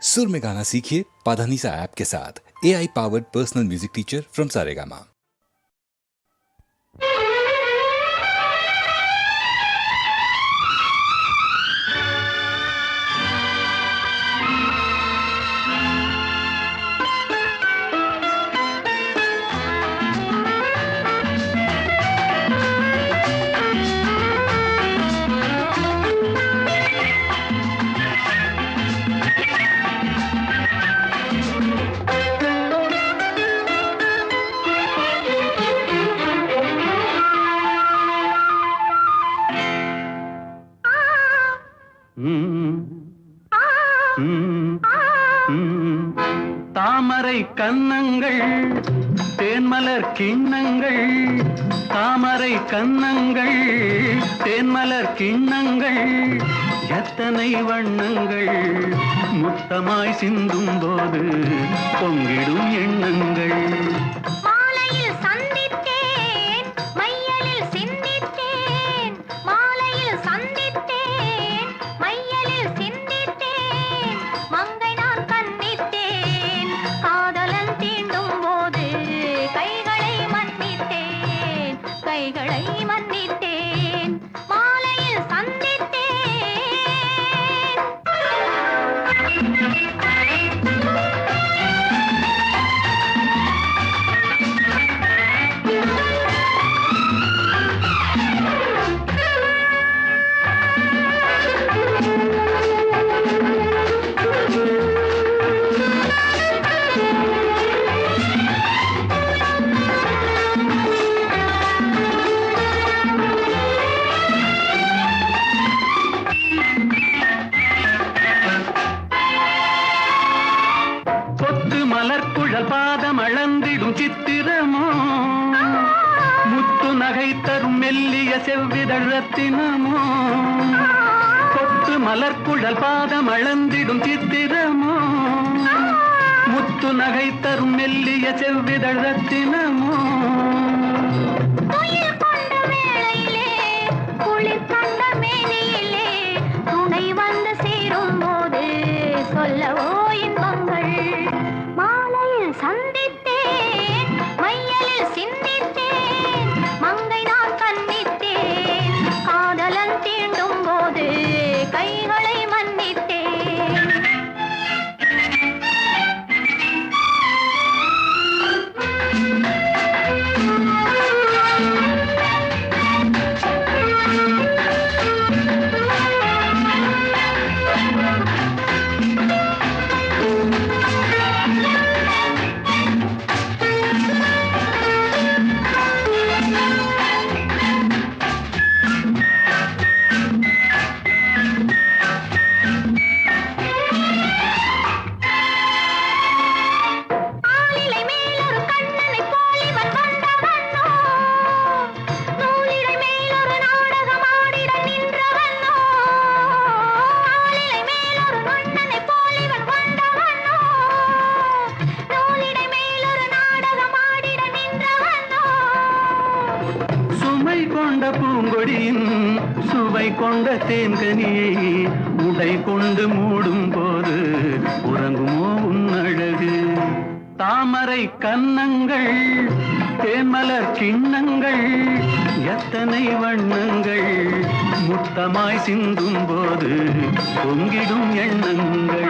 सुर में गाना सीखिए पाधानीसा ऐप के साथ। AI powered personal music teacher from Saregama. தாமரை கன்னங்கள் தேன்மலர் கிண்ணங்கள், தாமரை கன்னங்கள் தேன்மலர் கிண்ணங்கள், எத்தனை வண்ணங்கள் முத்தமாய் சிந்தும் போது பொங்கிடும் எண்ணங்கள். பாதம் அளந்திடும் சித்திரமோ, முத்து நகை தரும் மெல்லிய செவ்விதழ் ரத்தினமோ, கொத்து மலர்குழல் பாதம் அளந்திடும் சித்திரமோ, முத்து நகை தரும் மெல்லிய செவ்விதழ் ரத்தினமோ. சொல்லவோ இன்பங்கள் மாலையில் சந்தித்தேன், மையலில் சிந்தித்தேன், மங்கை நான் கண்ணித்தேன், காதலன் தீண்டும் போது கைகளை மன்னித்தேன். பூங்கொடியின் சுவை கொண்ட தேன்கனியை உடை கொண்டு மூடும் போது உறங்குமோ உன் அழகு. தாமரை கன்னங்கள் தேன்மலர் கிண்ணங்கள், எத்தனை வண்ணங்கள் முத்தமாய் சிந்தும் போது பொங்கிடும் எண்ணங்கள்.